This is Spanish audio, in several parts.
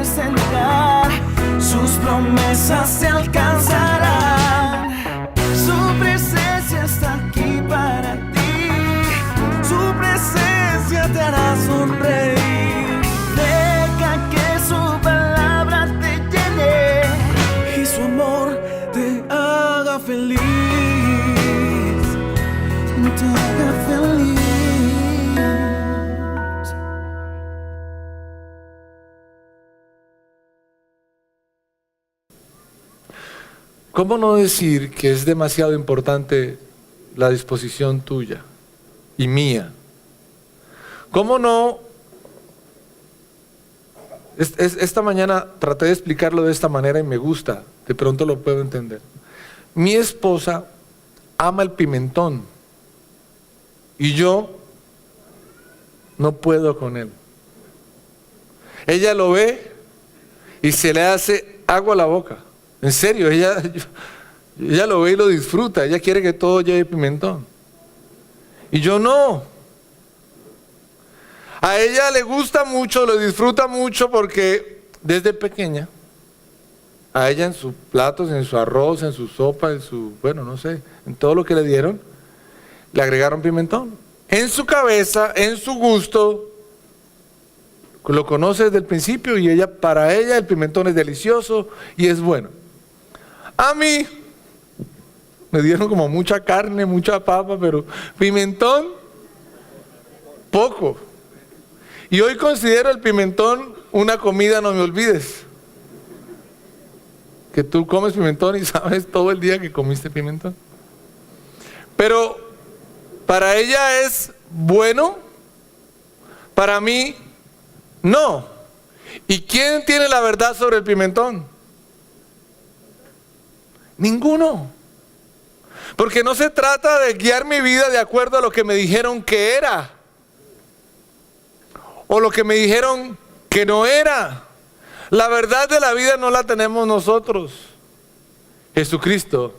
puedes entrar, sus promesas se alcanzarán. Su presencia está aquí para ti, su presencia te hará sonreír. Deja que su palabra te llene y su amor te haga feliz, te haga feliz. ¿Cómo no decir que es demasiado importante la disposición tuya y mía? ¿Cómo no? Esta mañana traté de explicarlo de esta manera y me gusta, de pronto lo puedo entender. Mi esposa ama el pimentón y yo no puedo con él. Ella lo ve y se le hace agua a la boca. En serio, ella lo ve y lo disfruta. Ella quiere que todo lleve pimentón. Y yo no. A ella le gusta mucho, lo disfruta mucho porque desde pequeña, a ella en sus platos, en su arroz, en su sopa, en su, bueno, no sé, en todo lo que le dieron, le agregaron pimentón. En su cabeza, en su gusto, lo conoce desde el principio y para ella el pimentón es delicioso y es bueno. A mí me dieron como mucha carne, mucha papa, pero pimentón, poco. Y hoy considero el pimentón una comida, no me olvides. Que tú comes pimentón y sabes todo el día que comiste pimentón. Pero para ella es bueno, para mí no. ¿Y quién tiene la verdad sobre el pimentón? Ninguno. Porque no se trata de guiar mi vida de acuerdo a lo que me dijeron que era, o lo que me dijeron que no era. La verdad de la vida no la tenemos nosotros. Jesucristo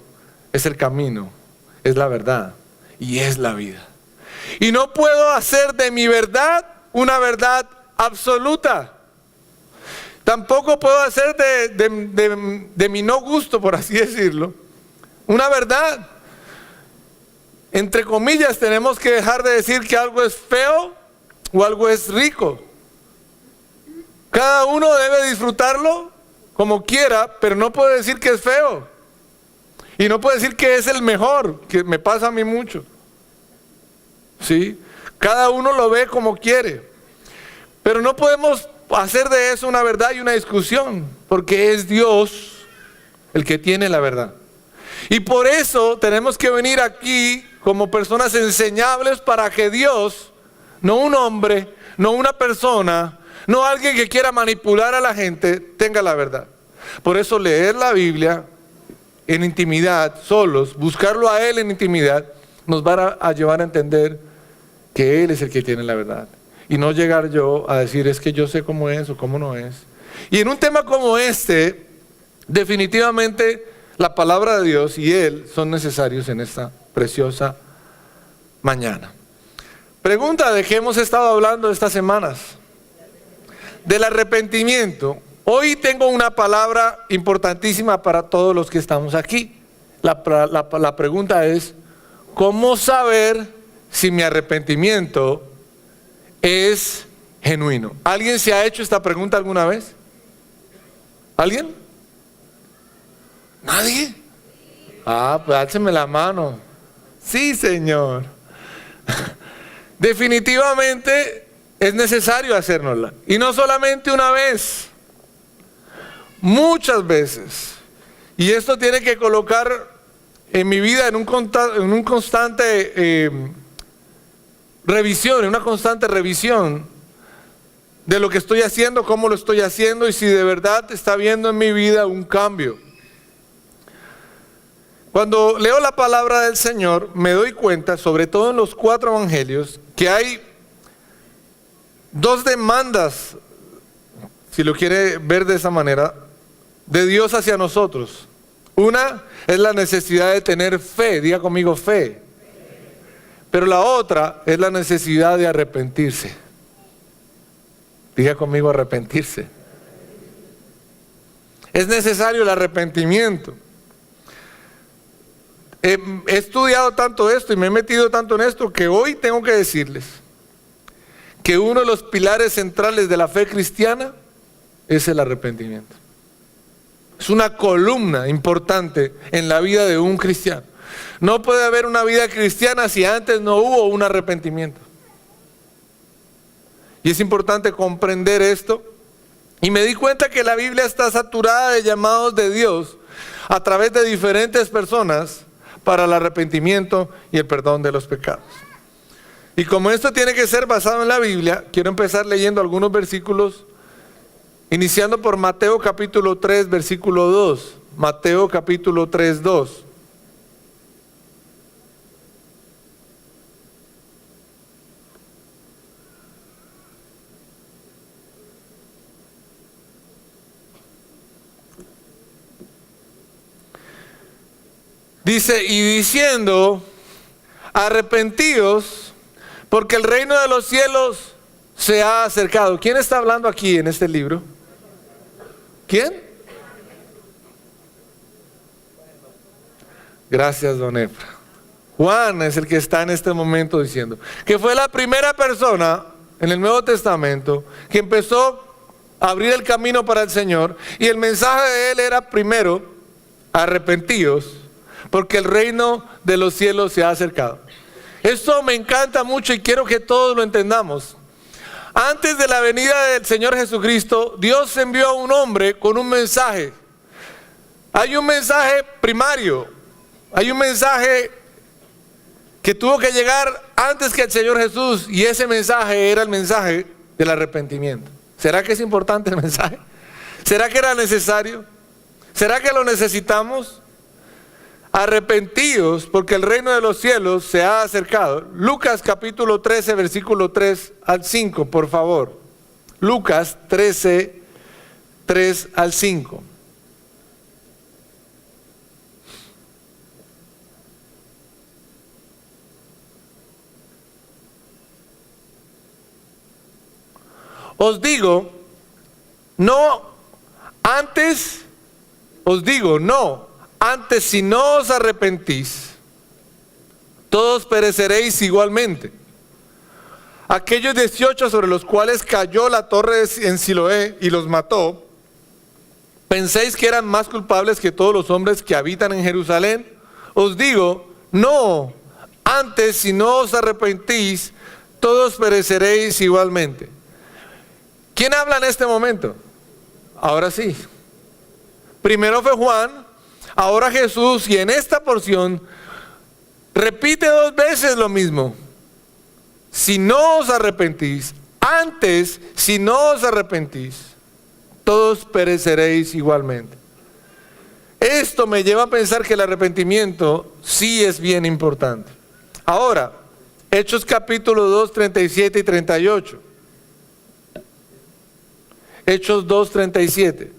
es el camino, es la verdad y es la vida. Y no puedo hacer de mi verdad una verdad absoluta. Tampoco puedo hacer de mi no gusto, por así decirlo, una verdad. Entre comillas, tenemos que dejar de decir que algo es feo o algo es rico. Cada uno debe disfrutarlo como quiera, pero no puede decir que es feo. Y no puede decir que es el mejor, que me pasa a mí mucho. ¿Sí? Cada uno lo ve como quiere. Pero no podemos hacer de eso una verdad y una discusión, porque es Dios el que tiene la verdad. Y por eso tenemos que venir aquí como personas enseñables para que Dios, no un hombre, no una persona, no alguien que quiera manipular a la gente, tenga la verdad. Por eso leer la Biblia en intimidad, solos, buscarlo a Él en intimidad, nos va a llevar a entender que Él es el que tiene la verdad. Y no llegar yo a decir, es que yo sé cómo es o cómo no es. Y en un tema como este, definitivamente la palabra de Dios y Él son necesarios en esta preciosa mañana. Pregunta de qué hemos estado hablando estas semanas. Del arrepentimiento. Hoy tengo una palabra importantísima para todos los que estamos aquí. La pregunta es, ¿cómo saber si mi arrepentimiento es genuino? ¿Alguien se ha hecho esta pregunta alguna vez? ¿Alguien? ¿Nadie? Pues álceme la mano. Sí, Señor. Definitivamente es necesario hacérnosla. Y no solamente una vez, muchas veces. Y esto tiene que colocar en mi vida en un constante revisión, en una constante revisión de lo que estoy haciendo, cómo lo estoy haciendo y si de verdad está habiendo en mi vida un cambio. Cuando leo la palabra del Señor, me doy cuenta, sobre todo en los 4 evangelios, que hay 2 demandas, si lo quiere ver de esa manera, de Dios hacia nosotros. Una es la necesidad de tener fe, diga conmigo fe. Pero la otra es la necesidad de arrepentirse. Diga conmigo arrepentirse. Es necesario el arrepentimiento. He estudiado tanto esto y me he metido tanto en esto que hoy tengo que decirles que uno de los pilares centrales de la fe cristiana es el arrepentimiento. Es una columna importante en la vida de un cristiano. No puede haber una vida cristiana si antes no hubo un arrepentimiento. Y es importante comprender esto. Y me di cuenta que la Biblia está saturada de llamados de Dios a través de diferentes personas para el arrepentimiento y el perdón de los pecados. Y como esto tiene que ser basado en la Biblia, quiero empezar leyendo algunos versículos, iniciando por Mateo capítulo 3, versículo 2. Mateo capítulo 3, 2. Dice, y diciendo, arrepentíos, porque el reino de los cielos se ha acercado. ¿Quién está hablando aquí en este libro? ¿Quién? Gracias, don Efra. Juan es el que está en este momento diciendo que fue la primera persona en el Nuevo Testamento que empezó a abrir el camino para el Señor, y el mensaje de él era primero, arrepentíos, porque el reino de los cielos se ha acercado. Esto me encanta mucho y quiero que todos lo entendamos. Antes de la venida del Señor Jesucristo, Dios envió a un hombre con un mensaje. Hay un mensaje primario, hay un mensaje que tuvo que llegar antes que el Señor Jesús, y ese mensaje era el mensaje del arrepentimiento. ¿Será que es importante el mensaje? ¿Será que era necesario? ¿Será que lo necesitamos? Arrepentíos, porque el reino de los cielos se ha acercado. Lucas capítulo 13, versículo 3 al 5, por favor. Lucas 13, 3 al 5. Os digo, antes si no os arrepentís, todos pereceréis igualmente. Aquellos 18 sobre los cuales cayó la torre en Siloé y los mató, ¿pensáis que eran más culpables que todos los hombres que habitan en Jerusalén? Os digo, no, antes si no os arrepentís, todos pereceréis igualmente. ¿Quién habla en este momento? Ahora sí. Primero fue Juan, ahora Jesús, y en esta porción repite 2 veces lo mismo. Si no os arrepentís, antes, si no os arrepentís, todos pereceréis igualmente. Esto me lleva a pensar que el arrepentimiento sí es bien importante. Ahora, Hechos capítulo 2, 37 y 38. Hechos 2, 37.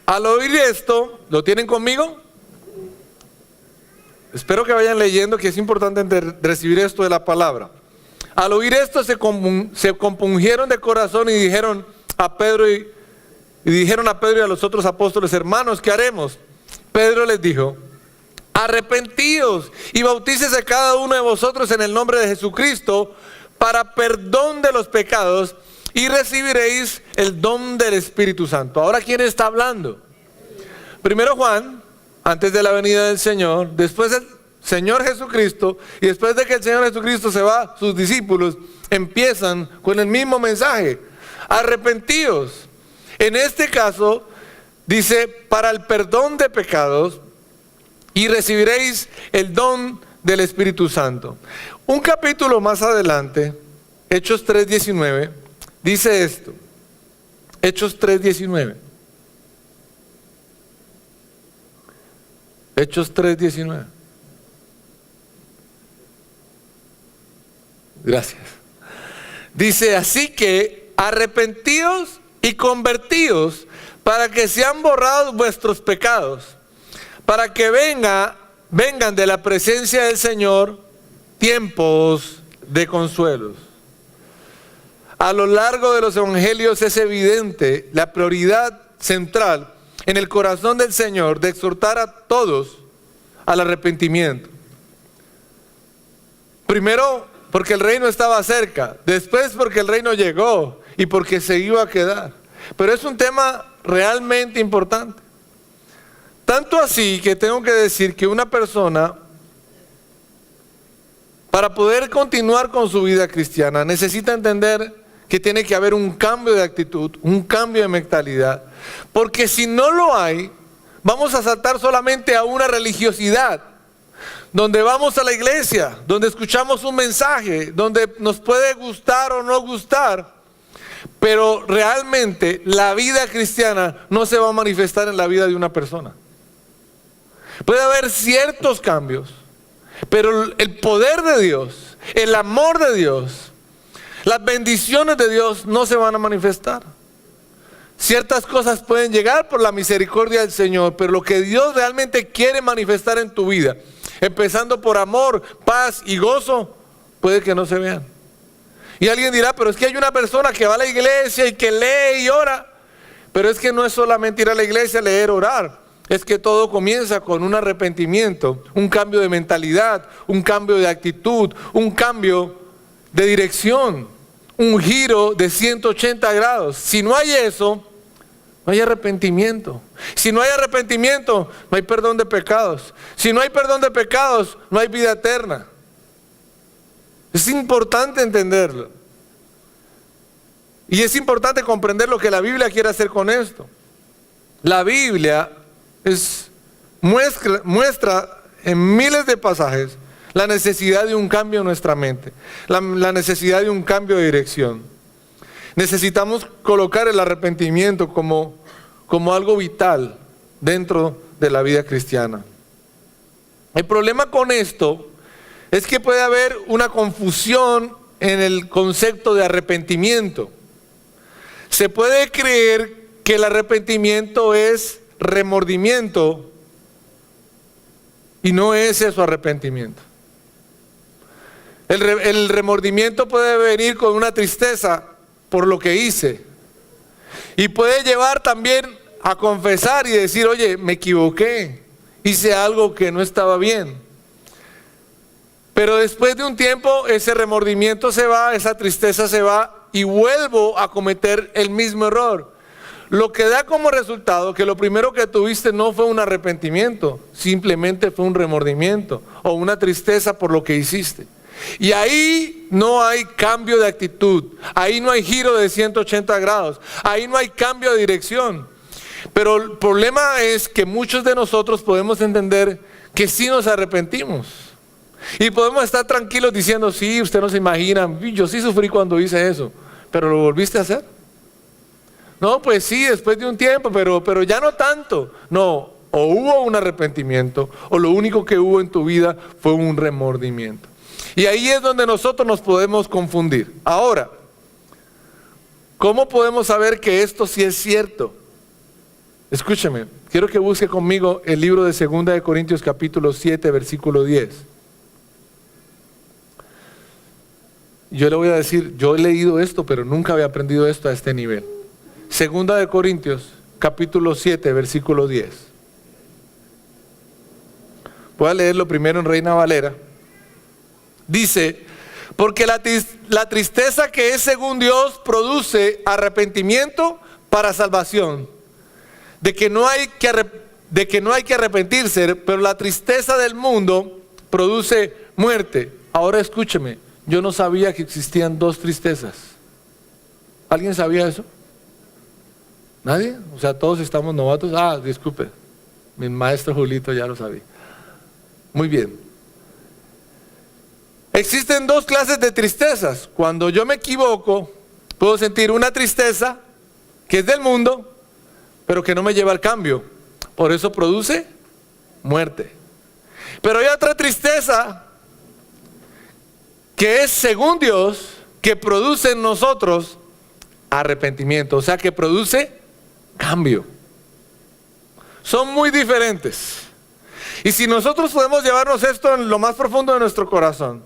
Al oír esto, ¿lo tienen conmigo? Espero que vayan leyendo, que es importante recibir esto de la palabra. Al oír esto se compungieron de corazón y dijeron a Pedro y a los otros apóstoles: hermanos, ¿qué haremos? Pedro les dijo: arrepentíos y bautícese cada uno de vosotros en el nombre de Jesucristo para perdón de los pecados, y recibiréis el don del Espíritu Santo. Ahora, ¿quién está hablando? Primero Juan, antes de la venida del Señor, después el Señor Jesucristo, y después de que el Señor Jesucristo se va, sus discípulos empiezan con el mismo mensaje: arrepentíos. En este caso dice, para el perdón de pecados, y recibiréis el don del Espíritu Santo. Un capítulo más adelante, Hechos 3:19, dice esto. Hechos 3:19. Hechos 3:19. Gracias. Dice, así que arrepentíos y convertíos para que sean borrados vuestros pecados, para que venga vengan de la presencia del Señor tiempos de consuelos. A lo largo de los evangelios es evidente la prioridad central en el corazón del Señor de exhortar a todos al arrepentimiento. Primero, porque el reino estaba cerca. Después, porque el reino llegó y porque se iba a quedar. Pero es un tema realmente importante. Tanto así que tengo que decir que una persona, para poder continuar con su vida cristiana, necesita entender que tiene que haber un cambio de actitud, un cambio de mentalidad. Porque si no lo hay, vamos a saltar solamente a una religiosidad, donde vamos a la iglesia, donde escuchamos un mensaje, donde nos puede gustar o no gustar, pero realmente la vida cristiana no se va a manifestar en la vida de una persona. Puede haber ciertos cambios, pero el poder de Dios, el amor de Dios, las bendiciones de Dios no se van a manifestar. Ciertas cosas pueden llegar por la misericordia del Señor, pero lo que Dios realmente quiere manifestar en tu vida, empezando por amor, paz y gozo, puede que no se vean. Y alguien dirá, pero es que hay una persona que va a la iglesia y que lee y ora. Pero es que no es solamente ir a la iglesia, leer, orar. Es que todo comienza con un arrepentimiento, un cambio de mentalidad, un cambio de actitud, un cambio de dirección, un giro de 180 grados. Si no hay eso, no hay arrepentimiento. Si no hay arrepentimiento, no hay perdón de pecados. Si no hay perdón de pecados, no hay vida eterna. Es importante entenderlo. Y es importante comprender lo que la Biblia quiere hacer con esto. La Biblia muestra en miles de pasajes la necesidad de un cambio en nuestra mente, la necesidad de un cambio de dirección. Necesitamos colocar el arrepentimiento como algo vital dentro de la vida cristiana. El problema con esto es que puede haber una confusión en el concepto de arrepentimiento. Se puede creer que el arrepentimiento es remordimiento y no es eso arrepentimiento. El remordimiento puede venir con una tristeza por lo que hice y puede llevar también a confesar y decir, oye, me equivoqué, hice algo que no estaba bien. Pero después de un tiempo ese remordimiento se va, esa tristeza se va y vuelvo a cometer el mismo error. Lo que da como resultado que lo primero que tuviste no fue un arrepentimiento, simplemente fue un remordimiento o una tristeza por lo que hiciste. Y ahí no hay cambio de actitud, ahí no hay giro de 180 grados, ahí no hay cambio de dirección. Pero el problema es que muchos de nosotros podemos entender que sí nos arrepentimos. Y podemos estar tranquilos diciendo, sí, usted no se imagina, yo sí sufrí cuando hice eso, pero ¿lo volviste a hacer? No, pues sí, después de un tiempo, pero ya no tanto. No, o hubo un arrepentimiento, o lo único que hubo en tu vida fue un remordimiento. Y ahí es donde nosotros nos podemos confundir. Ahora, ¿cómo podemos saber que esto sí es cierto? Escúcheme, quiero que busque conmigo el libro de 2 de Corintios capítulo 7, versículo 10. Yo le voy a decir, yo he leído esto, pero nunca había aprendido esto a este nivel. 2 de Corintios, capítulo 7, versículo 10. Voy a leerlo primero en Reina Valera. Dice, porque la tristeza que es según Dios produce arrepentimiento para salvación, de que no hay que arrepentirse, pero la tristeza del mundo produce muerte. Ahora escúcheme, yo no sabía que existían dos tristezas. ¿Alguien sabía eso? ¿Nadie? O sea, todos estamos novatos. Ah, disculpe, mi maestro Julito ya lo sabía. Muy bien. Existen dos clases de tristezas. Cuando yo me equivoco, puedo sentir una tristeza que es del mundo, pero que no me lleva al cambio. Por eso produce muerte. Pero hay otra tristeza que es según Dios, que produce en nosotros arrepentimiento. O sea, que produce cambio. Son muy diferentes. Y si nosotros podemos llevarnos esto en lo más profundo de nuestro corazón,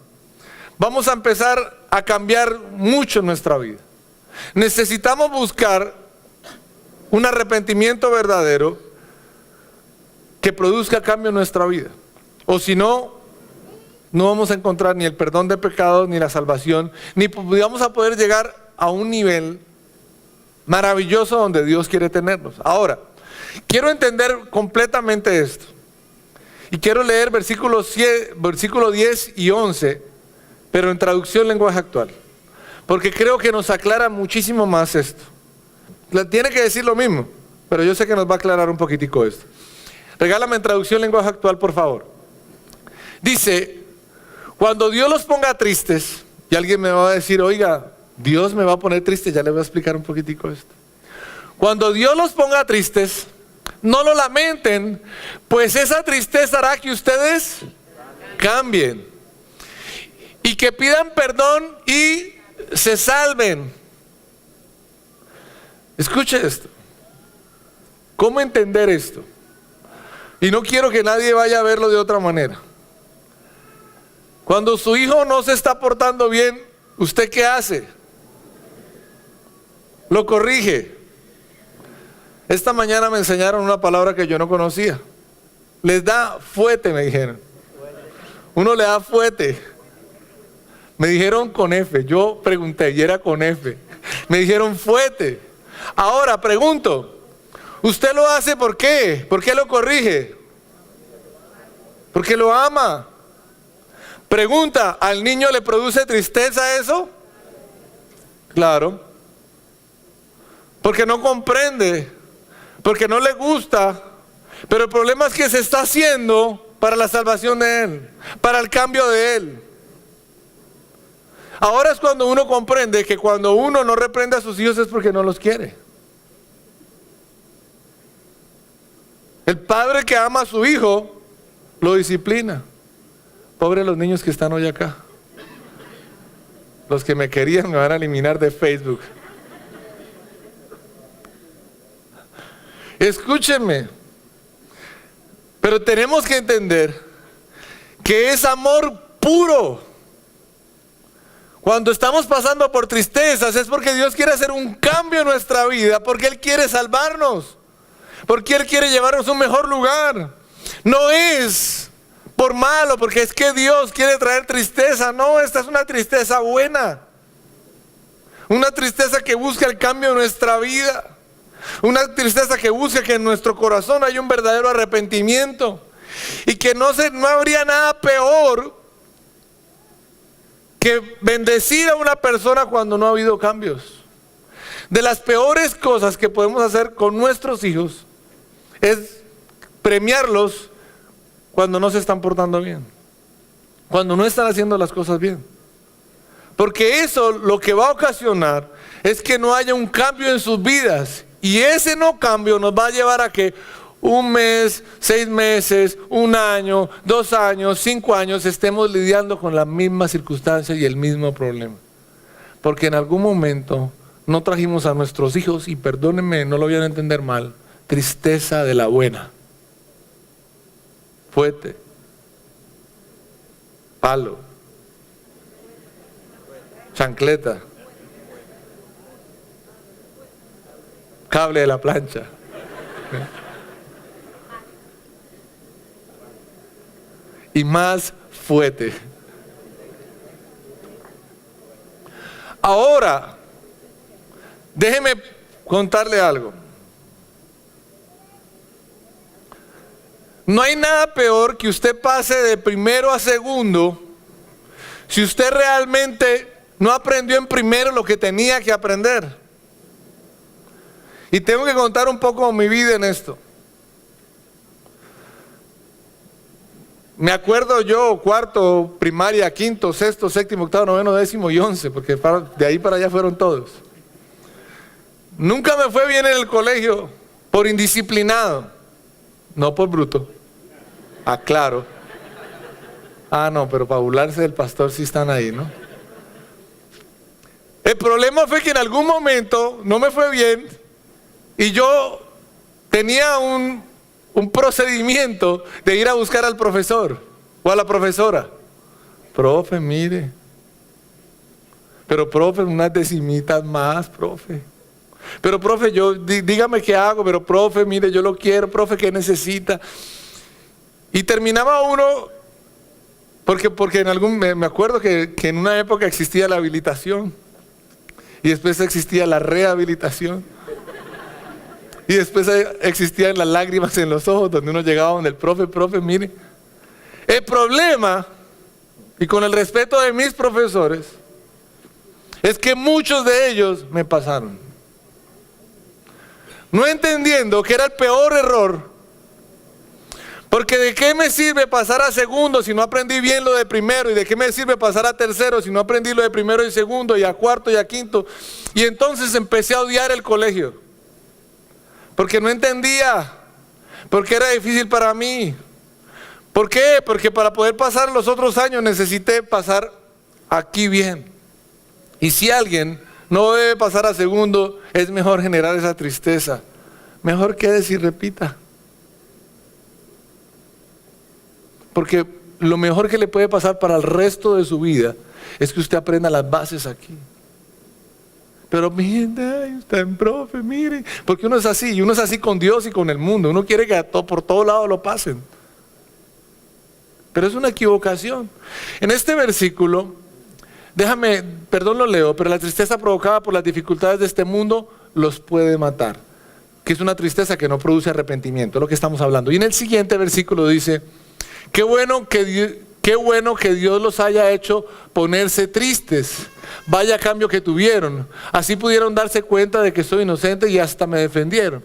vamos a empezar a cambiar mucho en nuestra vida. Necesitamos buscar un arrepentimiento verdadero que produzca cambio en nuestra vida. O si no, no vamos a encontrar ni el perdón de pecados, ni la salvación, ni vamos a poder llegar a un nivel maravilloso donde Dios quiere tenernos. Ahora, quiero entender completamente esto. Y quiero leer versículo 10 y 11, pero en traducción lenguaje actual. Porque creo que nos aclara muchísimo más esto. Tiene que decir lo mismo, pero yo sé que nos va a aclarar un poquitico esto. Regálame en traducción lenguaje actual, por favor. Dice, cuando Dios los ponga tristes, y alguien me va a decir, oiga, Dios me va a poner triste, ya le voy a explicar un poquitico esto. Cuando Dios los ponga tristes, no lo lamenten, pues esa tristeza hará que ustedes cambien. Y que pidan perdón y se salven. Escuche esto. ¿Cómo entender esto? Y no quiero que nadie vaya a verlo de otra manera. Cuando su hijo no se está portando bien, ¿usted qué hace? Lo corrige. Esta mañana me enseñaron una palabra que yo no conocía. Les da fuete, me dijeron. Uno le da fuete. Me dijeron con F. Yo pregunté y era con F. Me dijeron fuete. Ahora pregunto, ¿usted lo hace por qué? ¿Por qué lo corrige? Porque lo ama. Pregunta, ¿al niño le produce tristeza eso? Claro. Porque no comprende, porque no le gusta. Pero el problema es que se está haciendo para la salvación de él, para el cambio de él. Ahora es cuando uno comprende que cuando uno no reprende a sus hijos es porque no los quiere. El padre que ama a su hijo lo disciplina. Pobres los niños que están hoy acá. Los que me querían me van a eliminar de Facebook. Escúchenme. Pero tenemos que entender que es amor puro. Cuando estamos pasando por tristezas es porque Dios quiere hacer un cambio en nuestra vida, porque Él quiere salvarnos, porque Él quiere llevarnos a un mejor lugar. No es por malo, porque es que Dios quiere traer tristeza. No, esta es una tristeza buena. Una tristeza que busca el cambio en nuestra vida. Una tristeza que busca que en nuestro corazón haya un verdadero arrepentimiento. Y que no habría nada peor que bendecir a una persona cuando no ha habido cambios. De las peores cosas que podemos hacer con nuestros hijos es premiarlos cuando no se están portando bien, cuando no están haciendo las cosas bien. Porque eso lo que va a ocasionar es que no haya un cambio en sus vidas. Y ese no cambio nos va a llevar a que un mes, 6 meses, 1 año, 2 años, 5 años estemos lidiando con las mismas circunstancias y el mismo problema. Porque en algún momento no trajimos a nuestros hijos, y perdónenme, no lo vayan a entender mal, tristeza de la buena. Fuete, palo, chancleta, cable de la plancha. Y más fuerte. Ahora, déjeme contarle algo. No hay nada peor que usted pase de primero a segundo si usted realmente no aprendió en primero lo que tenía que aprender. Y tengo que contar un poco de mi vida en esto. Me acuerdo yo, 4º, primaria, 5º, 6º, 7º, 8º, 9º, 10º y 11, porque de ahí para allá fueron todos. Nunca me fue bien en el colegio por indisciplinado, no por bruto. Aclaro. No, pero para burlarse del pastor sí están ahí, ¿no? El problema fue que en algún momento no me fue bien y yo tenía un un procedimiento de ir a buscar al profesor o a la profesora. Profe, mire. Pero profe, unas decimitas más, profe. Pero profe, dígame qué hago, pero profe, mire, yo lo quiero, profe, ¿qué necesita? Y terminaba uno, porque me acuerdo que en una época existía la habilitación, y después existía la rehabilitación, y después existían las lágrimas en los ojos, donde uno llegaba donde el profe, mire. El problema, y con el respeto de mis profesores, es que muchos de ellos me pasaron. No entendiendo que era el peor error. Porque ¿de qué me sirve pasar a segundo si no aprendí bien lo de primero? ¿Y de qué me sirve pasar a tercero si no aprendí lo de primero y segundo, y a cuarto y a quinto? Y entonces empecé a odiar el colegio. Porque no entendía. Porque era difícil para mí. ¿Por qué? Porque para poder pasar los otros años necesité pasar aquí bien. Y si alguien no debe pasar a segundo, es mejor generar esa tristeza. Mejor quédese y repita. Porque lo mejor que le puede pasar para el resto de su vida es que usted aprenda las bases aquí. Pero mire, usted profe, mire. Porque uno es así, y uno es así con Dios y con el mundo. Uno quiere que por todos lados lo pasen. Pero es una equivocación. En este versículo, lo leo, pero la tristeza provocada por las dificultades de este mundo los puede matar. Que es una tristeza que no produce arrepentimiento, es lo que estamos hablando. Y en el siguiente versículo dice, qué bueno que Dios los haya hecho ponerse tristes. Vaya cambio que tuvieron. Así pudieron darse cuenta de que soy inocente y hasta me defendieron.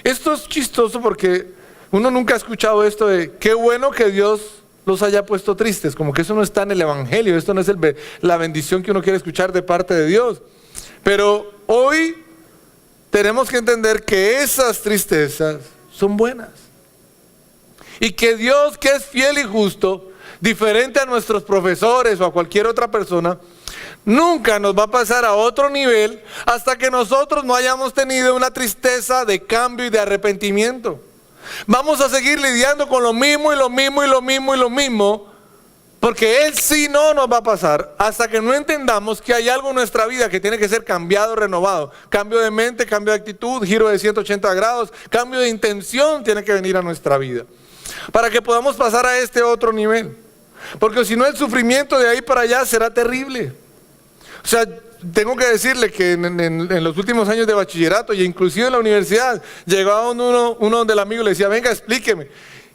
Esto es chistoso porque uno nunca ha escuchado esto de qué bueno que Dios los haya puesto tristes, como que eso no está en el evangelio, esto no es la bendición que uno quiere escuchar de parte de Dios. Pero hoy tenemos que entender que esas tristezas son buenas. Y que Dios, que es fiel y justo, diferente a nuestros profesores o a cualquier otra persona, nunca nos va a pasar a otro nivel hasta que nosotros no hayamos tenido una tristeza de cambio y de arrepentimiento. Vamos a seguir lidiando con lo mismo y lo mismo y lo mismo y lo mismo, porque Él sí no nos va a pasar hasta que no entendamos que hay algo en nuestra vida que tiene que ser cambiado, renovado. Cambio de mente, cambio de actitud, giro de 180 grados, cambio de intención tiene que venir a nuestra vida para que podamos pasar a este otro nivel. Porque si no, el sufrimiento de ahí para allá será terrible. O sea, tengo que decirle que en los últimos años de bachillerato y inclusive en la universidad, llegaba uno donde el amigo le decía, venga, explíqueme.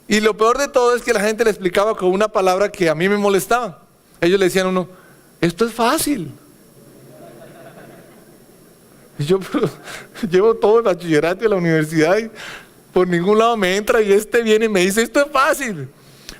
Y lo peor de todo es que la gente le explicaba con una palabra que a mí me molestaba. Ellos le decían a uno, esto es fácil. Y yo llevo todo el bachillerato y la universidad y por ningún lado me entra y viene y me dice, esto es fácil.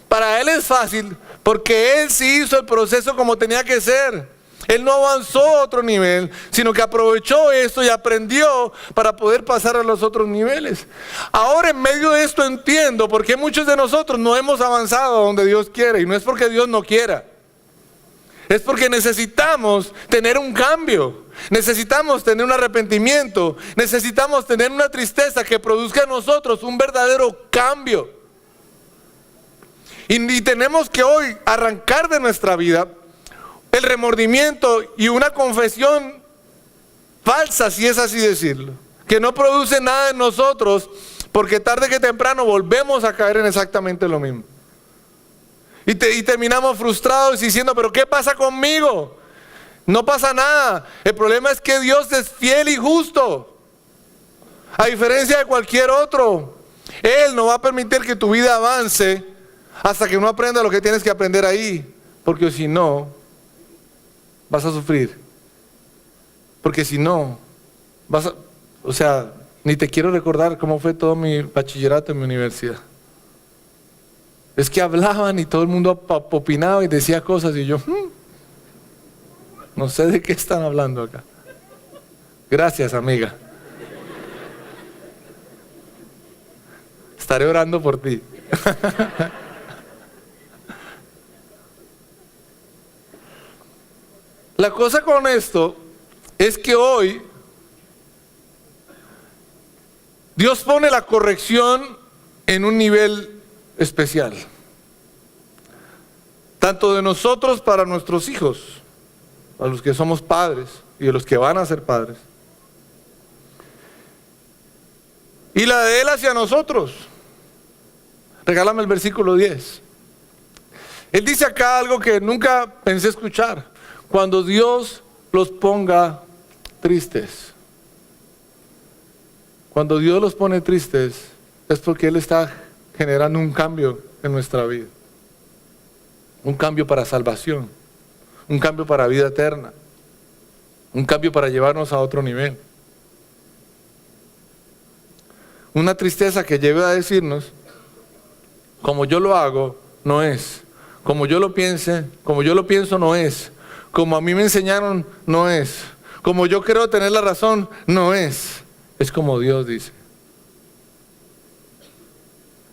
Para él es fácil porque él sí hizo el proceso como tenía que ser. Él no avanzó a otro nivel, sino que aprovechó esto y aprendió para poder pasar a los otros niveles. Ahora en medio de esto entiendo por qué muchos de nosotros no hemos avanzado a donde Dios quiere. Y no es porque Dios no quiera. Es porque necesitamos tener un cambio. Necesitamos tener un arrepentimiento. Necesitamos tener una tristeza que produzca en nosotros un verdadero cambio. Y tenemos que hoy arrancar de nuestra vida el remordimiento y una confesión falsa, si es así decirlo, que no produce nada en nosotros, porque tarde que temprano volvemos a caer en exactamente lo mismo. Y terminamos frustrados diciendo, pero ¿qué pasa conmigo? No pasa nada. El problema es que Dios es fiel y justo. A diferencia de cualquier otro, Él no va a permitir que tu vida avance hasta que no aprenda lo que tienes que aprender ahí, porque si no, vas a sufrir. Porque si no, ni te quiero recordar cómo fue todo mi bachillerato en mi universidad. Es que hablaban y todo el mundo opinaba y decía cosas y yo, no sé de qué están hablando acá. Gracias, amiga. Estaré orando por ti. La cosa con esto es que hoy Dios pone la corrección en un nivel especial. Tanto de nosotros para nuestros hijos, a los que somos padres y de los que van a ser padres. Y la de Él hacia nosotros. Regálame el versículo 10. Él dice acá algo que nunca pensé escuchar. Cuando Dios los ponga tristes. Cuando Dios los pone tristes es porque Él está generando un cambio en nuestra vida. Un cambio para salvación. Un cambio para vida eterna. Un cambio para llevarnos a otro nivel. Una tristeza que lleve a decirnos, como yo lo hago, no es. Como yo lo pienso, no es. Como a mí me enseñaron, no es. Como yo creo tener la razón, no es. Es como Dios dice.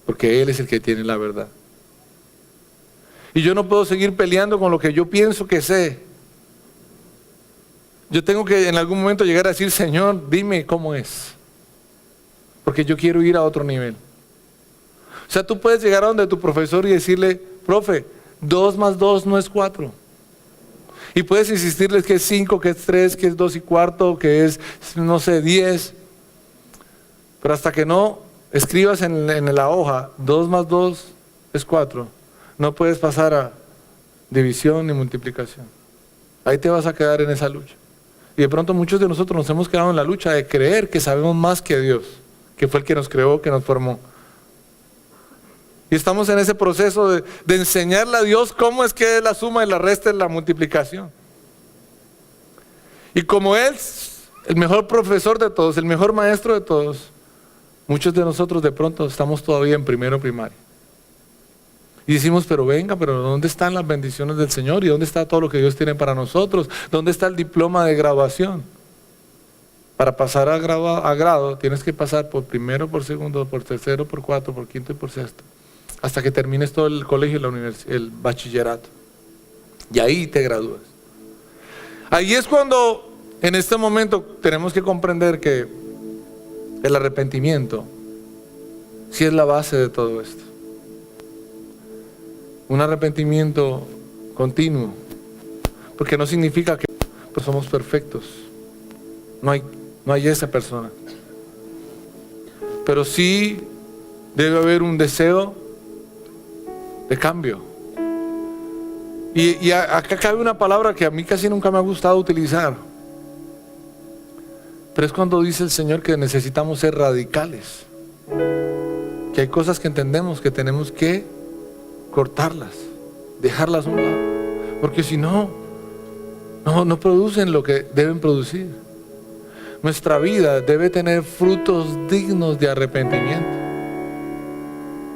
Porque Él es el que tiene la verdad. Y yo no puedo seguir peleando con lo que yo pienso que sé. Yo tengo que en algún momento llegar a decir, Señor, dime cómo es. Porque yo quiero ir a otro nivel. O sea, tú puedes llegar a donde tu profesor y decirle, profe, 2 más 2 no es 4. Y puedes insistirles que es 5, que es 3, que es 2 y cuarto, que es, no sé, 10. Pero hasta que no escribas en la hoja, 2 más 2 es 4, no puedes pasar a división ni multiplicación. Ahí te vas a quedar en esa lucha. Y de pronto muchos de nosotros nos hemos quedado en la lucha de creer que sabemos más que Dios, que fue el que nos creó, que nos formó. Y estamos en ese proceso de enseñarle a Dios cómo es que es la suma y la resta y la multiplicación. Y como Él es el mejor profesor de todos, el mejor maestro de todos, muchos de nosotros de pronto estamos todavía en primero primaria. Y decimos, pero venga, pero ¿dónde están las bendiciones del Señor? ¿Y dónde está todo lo que Dios tiene para nosotros? ¿Dónde está el diploma de graduación? Para pasar a grado tienes que pasar por primero, por segundo, por tercero, por cuarto, por quinto y por sexto. Hasta que termines todo el colegio y la universidad, el bachillerato. Y ahí te gradúas. Ahí es cuando, en este momento, tenemos que comprender que el arrepentimiento sí es la base de todo esto. Un arrepentimiento continuo. Porque no significa que pues, somos perfectos. No hay esa persona. Pero sí debe haber un deseo de cambio. Y acá cabe una palabra que a mí casi nunca me ha gustado utilizar. Pero es cuando dice el Señor que necesitamos ser radicales. Que hay cosas que entendemos que tenemos que cortarlas, dejarlas a un lado. Porque si no producen lo que deben producir. Nuestra vida debe tener frutos dignos de arrepentimiento.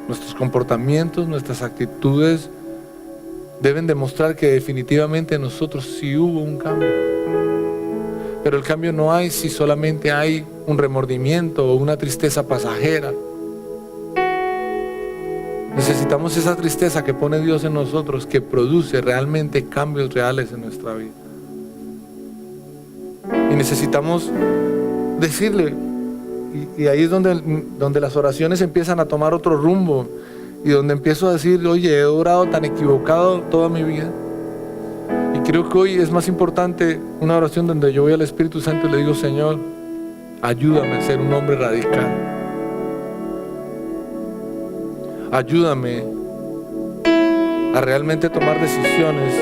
Nuestros comportamientos, nuestras actitudes deben demostrar que definitivamente en nosotros sí hubo un cambio. Pero el cambio no hay si solamente hay un remordimiento o una tristeza pasajera. Necesitamos esa tristeza que pone Dios en nosotros, que produce realmente cambios reales en nuestra vida. Y necesitamos decirle, y ahí es donde las oraciones empiezan a tomar otro rumbo, y donde empiezo a decir, oye, he orado tan equivocado toda mi vida. Y creo que hoy es más importante una oración donde yo voy al Espíritu Santo y le digo, Señor, ayúdame a ser un hombre radical. Ayúdame a realmente tomar decisiones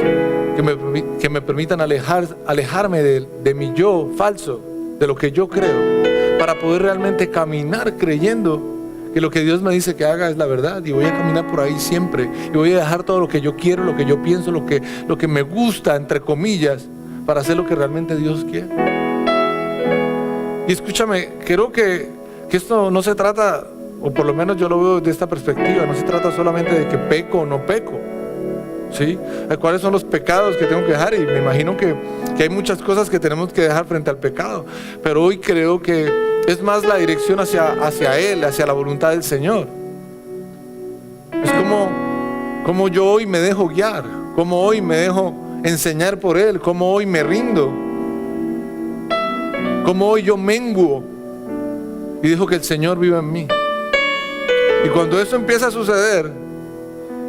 que me permitan alejarme de mi yo falso, de lo que yo creo, para poder realmente caminar creyendo que lo que Dios me dice que haga es la verdad, y voy a caminar por ahí siempre, y voy a dejar todo lo que yo quiero, lo que yo pienso, lo que me gusta, entre comillas, para hacer lo que realmente Dios quiere. Y escúchame, creo que esto no se trata, o por lo menos yo lo veo de esta perspectiva, no se trata solamente de que peco o no peco, ¿sí? ¿Cuáles son los pecados que tengo que dejar? Y me imagino que hay muchas cosas que tenemos que dejar frente al pecado, pero hoy creo que es más la dirección hacia Él, hacia la voluntad del Señor. Es como yo hoy me dejo guiar, como hoy me dejo enseñar por Él, como hoy me rindo, como hoy yo menguo y dejo que el Señor viva en mí. Y cuando eso empieza a suceder,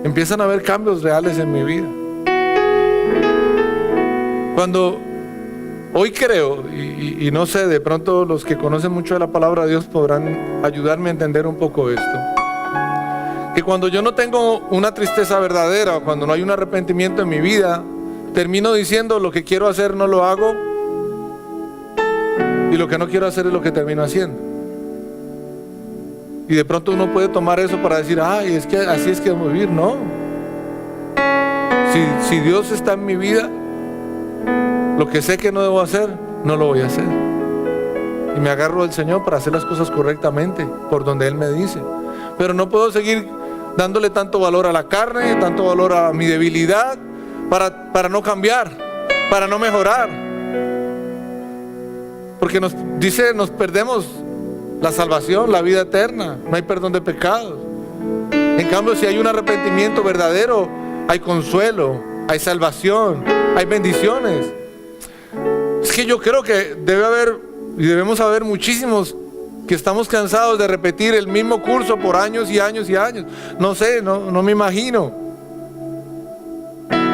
empiezan a haber cambios reales en mi vida. Cuando hoy creo, y no sé, de pronto los que conocen mucho de la palabra de Dios podrán ayudarme a entender un poco esto, que cuando yo no tengo una tristeza verdadera, o cuando no hay un arrepentimiento en mi vida, termino diciendo lo que quiero hacer no lo hago, y lo que no quiero hacer es lo que termino haciendo. Y de pronto uno puede tomar eso para decir, ay, es que así es que debo vivir. No. Si Dios está en mi vida, lo que sé que no debo hacer, no lo voy a hacer. Y me agarro del Señor para hacer las cosas correctamente, por donde Él me dice. Pero no puedo seguir dándole tanto valor a la carne, tanto valor a mi debilidad, para no cambiar, para no mejorar. Porque nos perdemos la salvación, la vida eterna. No hay perdón de pecados. En cambio, si hay un arrepentimiento verdadero, hay consuelo, hay salvación, hay bendiciones. Es que yo creo que debe haber y debemos haber muchísimos que estamos cansados de repetir el mismo curso por años y años y años. No sé, no me imagino.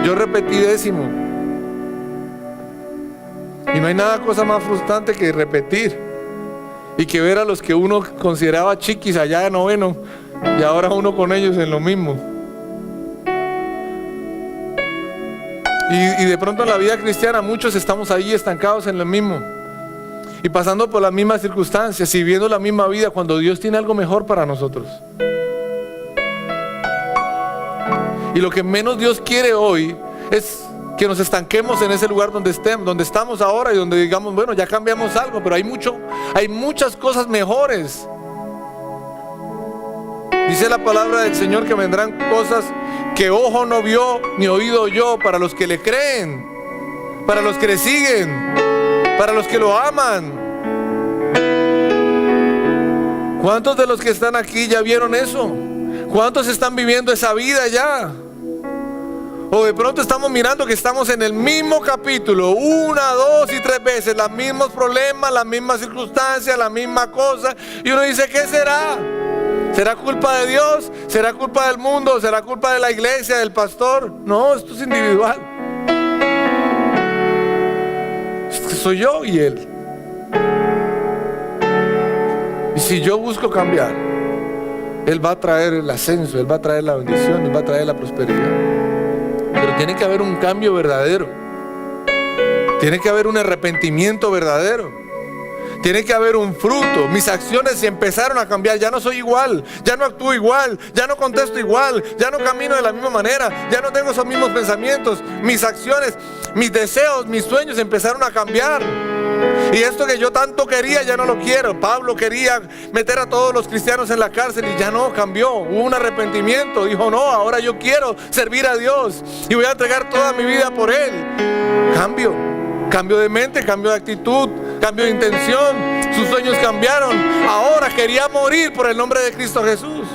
Yo repetí 10º. Y no hay nada cosa más frustrante que repetir y que ver a los que uno consideraba chiquis allá de 9º y ahora uno con ellos en lo mismo. Y de pronto en la vida cristiana muchos estamos ahí estancados en lo mismo y pasando por las mismas circunstancias y viviendo la misma vida cuando Dios tiene algo mejor para nosotros. Y lo que menos Dios quiere hoy es que nos estanquemos en ese lugar donde estamos ahora y donde digamos, bueno, ya cambiamos algo, pero hay muchas cosas mejores. Dice la palabra del Señor que vendrán cosas que ojo no vio ni oído oyó, para los que le creen, para los que le siguen, para los que lo aman. ¿Cuántos de los que están aquí ya vieron eso? ¿Cuántos están viviendo esa vida ya? O de pronto estamos mirando que estamos en el mismo capítulo 1, 2 y 3 veces, los mismos problemas, las mismas circunstancias, la misma cosa, y uno dice, ¿qué será? ¿Será culpa de Dios? ¿Será culpa del mundo? ¿Será culpa de la iglesia, del pastor? No, esto es individual. Es que soy yo y Él. Y si yo busco cambiar, Él va a traer el ascenso, Él va a traer la bendición, Él va a traer la prosperidad. Pero tiene que haber un cambio verdadero. Tiene que haber un arrepentimiento verdadero. Tiene que haber un fruto. Mis acciones empezaron a cambiar. Ya no soy igual, ya no actúo igual, ya no contesto igual, ya no camino de la misma manera, ya no tengo esos mismos pensamientos. Mis acciones, mis deseos, mis sueños empezaron a cambiar. Y esto que yo tanto quería ya no lo quiero. Pablo quería meter a todos los cristianos en la cárcel y ya no, cambió. Hubo un arrepentimiento. Dijo, no, ahora yo quiero servir a Dios y voy a entregar toda mi vida por Él. Cambio de mente, cambio de actitud, cambio de intención. Sus sueños cambiaron. Ahora quería morir por el nombre de Cristo Jesús.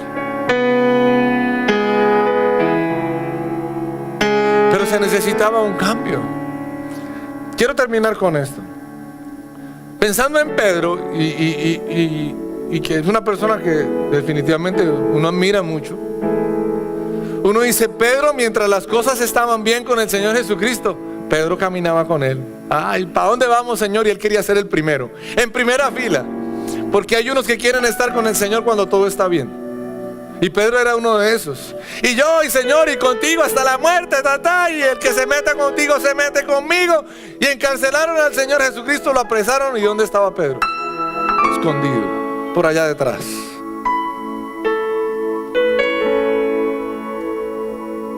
Pero se necesitaba un cambio. Quiero terminar con esto. Pensando en Pedro y que es una persona que definitivamente uno admira mucho. Uno dice, Pedro, mientras las cosas estaban bien con el Señor Jesucristo, Pedro caminaba con Él. Ay, ¿para dónde vamos, Señor? Y Él quería ser el primero, en primera fila. Porque hay unos que quieren estar con el Señor cuando todo está bien. Y Pedro era uno de esos. Y yo, y Señor, y contigo hasta la muerte, y el que se meta contigo se mete conmigo. Y encarcelaron al Señor Jesucristo, lo apresaron. ¿Y dónde estaba Pedro? Escondido, por allá detrás.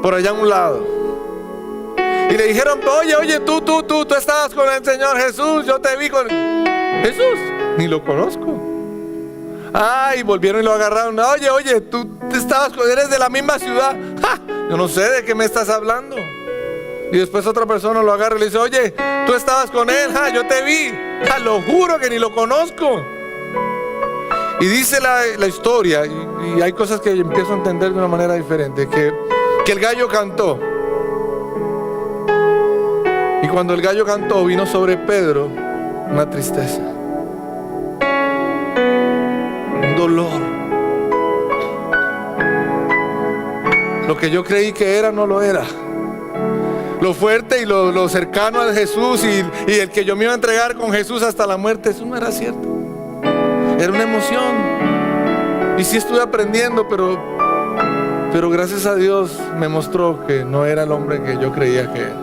Por allá a un lado. Y le dijeron, oye, tú estabas con el Señor Jesús, yo te vi con Jesús, ni lo conozco. Y volvieron y lo agarraron. Oye, tú estabas con él, eres de la misma ciudad. Yo no sé de qué me estás hablando. Y después otra persona lo agarra y le dice, oye, tú estabas con él, yo te vi. Lo juro que ni lo conozco. Y dice la historia, y hay cosas que empiezo a entender de una manera diferente, que el gallo cantó. Y cuando el gallo cantó, vino sobre Pedro una tristeza, un dolor. Lo que yo creí que era, no lo era. Lo fuerte y lo cercano a Jesús y el que yo me iba a entregar con Jesús hasta la muerte, eso no era cierto. Era una emoción. Y sí estuve aprendiendo, pero gracias a Dios me mostró que no era el hombre que yo creía que era.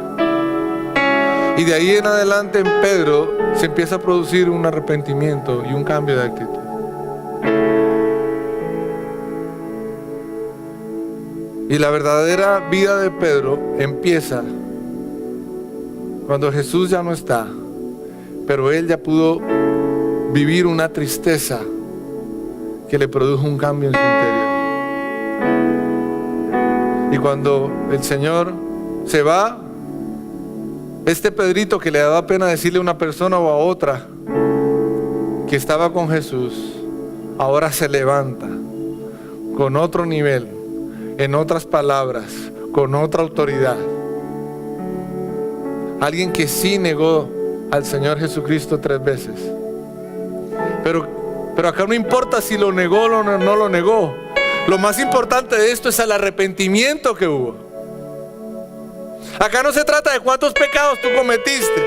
Y de ahí en adelante en Pedro se empieza a producir un arrepentimiento y un cambio de actitud. Y la verdadera vida de Pedro empieza cuando Jesús ya no está, pero él ya pudo vivir una tristeza que le produjo un cambio en su interior. Y cuando el Señor se va, este Pedrito que le daba pena decirle a una persona o a otra que estaba con Jesús, ahora se levanta con otro nivel, en otras palabras, con otra autoridad. Alguien que sí negó al Señor Jesucristo 3 veces. Pero acá no importa si lo negó o no lo negó. Lo más importante de esto es el arrepentimiento que hubo. Acá no se trata de cuántos pecados tú cometiste.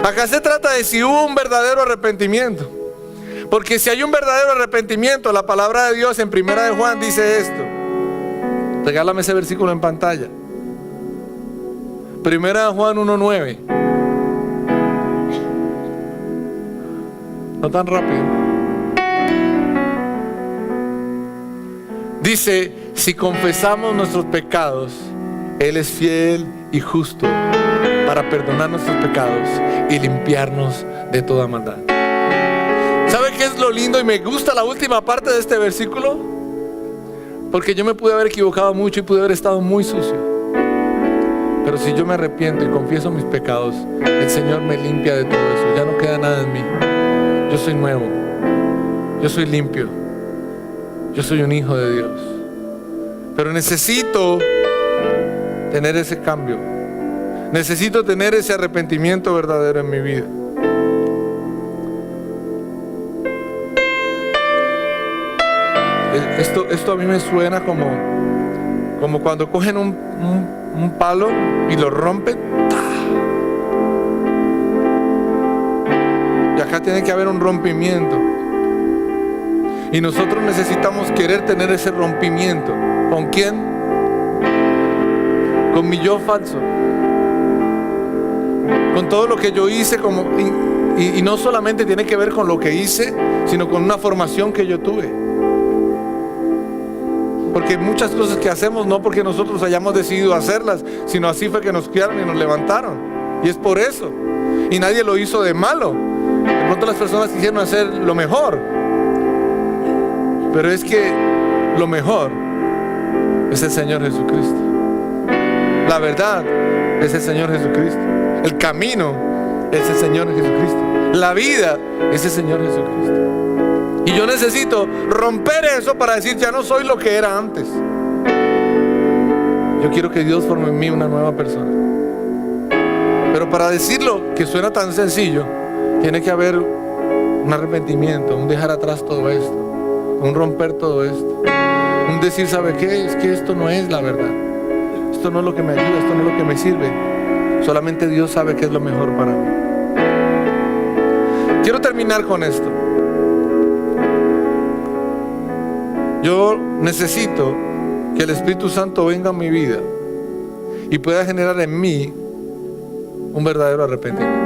Acá se trata de si hubo un verdadero arrepentimiento. Porque si hay un verdadero arrepentimiento, la palabra de Dios en 1 de Juan dice esto. Regálame ese versículo en pantalla. 1 de Juan 1:9. No tan rápido. Dice, si confesamos nuestros pecados, Él es fiel y justo para perdonar nuestros pecados y limpiarnos de toda maldad. ¿Sabe qué es lo lindo? Y me gusta la última parte de este versículo, porque yo me pude haber equivocado mucho y pude haber estado muy sucio. Pero si yo me arrepiento y confieso mis pecados, el Señor me limpia de todo eso. Ya no queda nada en mí. Yo soy nuevo. Yo soy limpio. Yo soy un hijo de Dios. Pero necesito tener ese cambio. Necesito tener ese arrepentimiento verdadero en mi vida. Esto a mí me suena como cuando cogen un palo y lo rompen. Y acá tiene que haber un rompimiento. Y nosotros necesitamos querer tener ese rompimiento. ¿Con quién? Con mi yo falso. Con todo lo que yo hice y no solamente tiene que ver con lo que hice, sino con una formación que yo tuve. Porque muchas cosas que hacemos no porque nosotros hayamos decidido hacerlas, sino así fue que nos criaron y nos levantaron. Y es por eso. Y nadie lo hizo de malo. De pronto las personas quisieron hacer lo mejor. Pero es que lo mejor es el Señor Jesucristo. La verdad es el Señor Jesucristo. El camino es el Señor Jesucristo. La vida es el Señor Jesucristo. Y yo necesito romper eso para decir, ya no soy lo que era antes. Yo quiero que Dios forme en mí una nueva persona. Pero para decirlo, que suena tan sencillo, tiene que haber un arrepentimiento, un dejar atrás todo esto, un romper todo esto, un decir, ¿sabe qué? Es que esto no es la verdad. Esto no es lo que me ayuda, esto no es lo que me sirve. Solamente Dios sabe qué es lo mejor para mí. Quiero terminar con esto. Yo necesito que el Espíritu Santo venga a mi vida y pueda generar en mí un verdadero arrepentimiento.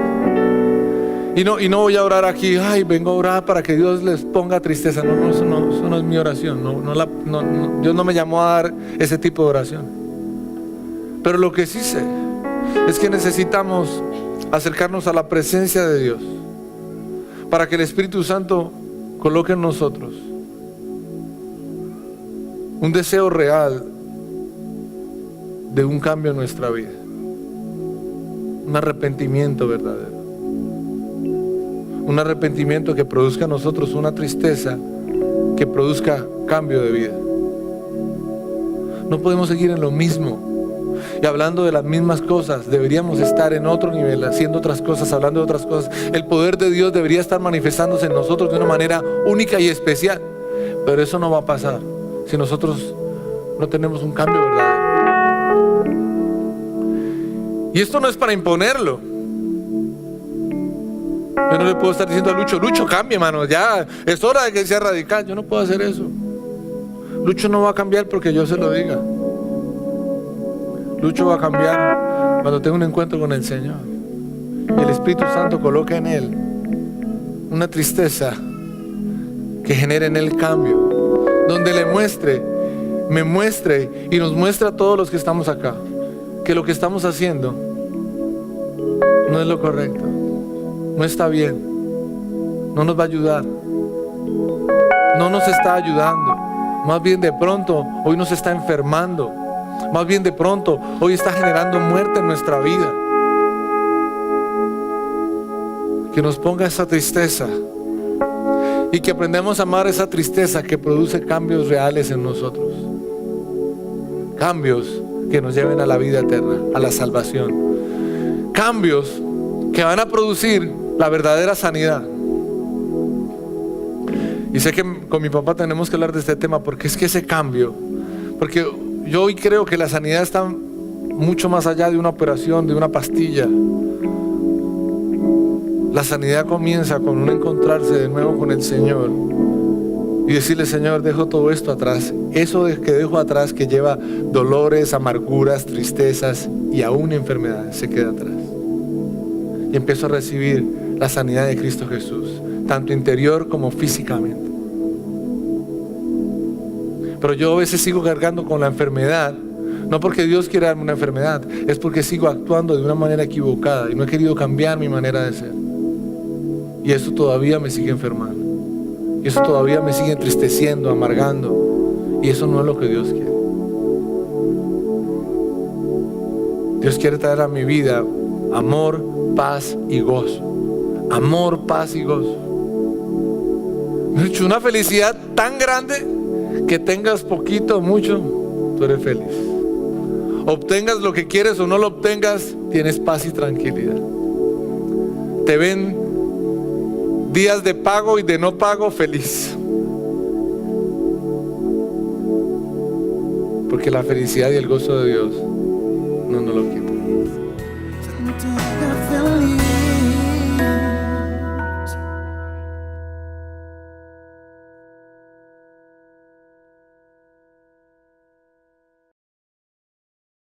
Y no voy a orar aquí, vengo a orar para que Dios les ponga tristeza. No, eso no es mi oración. Dios no me llamó a dar ese tipo de oración. Pero lo que sí sé es que necesitamos acercarnos a la presencia de Dios para que el Espíritu Santo coloque en nosotros un deseo real de un cambio en nuestra vida, un arrepentimiento verdadero, un arrepentimiento que produzca en nosotros una tristeza, que produzca cambio de vida. No podemos seguir en lo mismo y hablando de las mismas cosas. Deberíamos estar en otro nivel, haciendo otras cosas, hablando de otras cosas. El poder de Dios debería estar manifestándose en nosotros de una manera única y especial, pero eso no va a pasar si nosotros no tenemos un cambio verdadero. Y esto no es para imponerlo. Yo no le puedo estar diciendo a Lucho, Lucho, cambie, hermano, ya es hora de que sea radical. Yo no puedo hacer eso. Lucho no va a cambiar porque yo se lo diga. Lucho va a cambiar cuando tenga un encuentro con el Señor y el Espíritu Santo coloque en él una tristeza que genere en él cambio, donde le muestre, me muestre y nos muestre a todos los que estamos acá que lo que estamos haciendo no es lo correcto, no está bien, no nos va a ayudar, no nos está ayudando, más bien de pronto hoy nos está enfermando, más bien de pronto hoy está generando muerte en nuestra vida. Que nos ponga esa tristeza y que aprendamos a amar esa tristeza que produce cambios reales en nosotros, cambios que nos lleven a la vida eterna, a la salvación, cambios que van a producir la verdadera sanidad. Y sé que con mi papá tenemos que hablar de este tema, porque es que ese cambio, porque yo hoy creo que la sanidad está mucho más allá de una operación, de una pastilla. La sanidad comienza con un encontrarse de nuevo con el Señor y decirle: Señor, dejo todo esto atrás. Eso que dejo atrás, que lleva dolores, amarguras, tristezas y aún enfermedades, se queda atrás. Y empiezo a recibir la sanidad de Cristo Jesús, tanto interior como físicamente. Pero yo a veces sigo cargando con la enfermedad, no porque Dios quiera darme una enfermedad, es porque sigo actuando de una manera equivocada y no he querido cambiar mi manera de ser. Y eso todavía me sigue enfermando. Y eso todavía me sigue entristeciendo, amargando. Y eso no es lo que Dios quiere. Dios quiere traer a mi vida amor, paz y gozo. Amor, paz y gozo. Me ha hecho una felicidad tan grande que tengas poquito o mucho, tú eres feliz. Obtengas lo que quieres o no lo obtengas, tienes paz y tranquilidad. Te ven días de pago y de no pago feliz. Porque la felicidad y el gozo de Dios no nos lo quieren.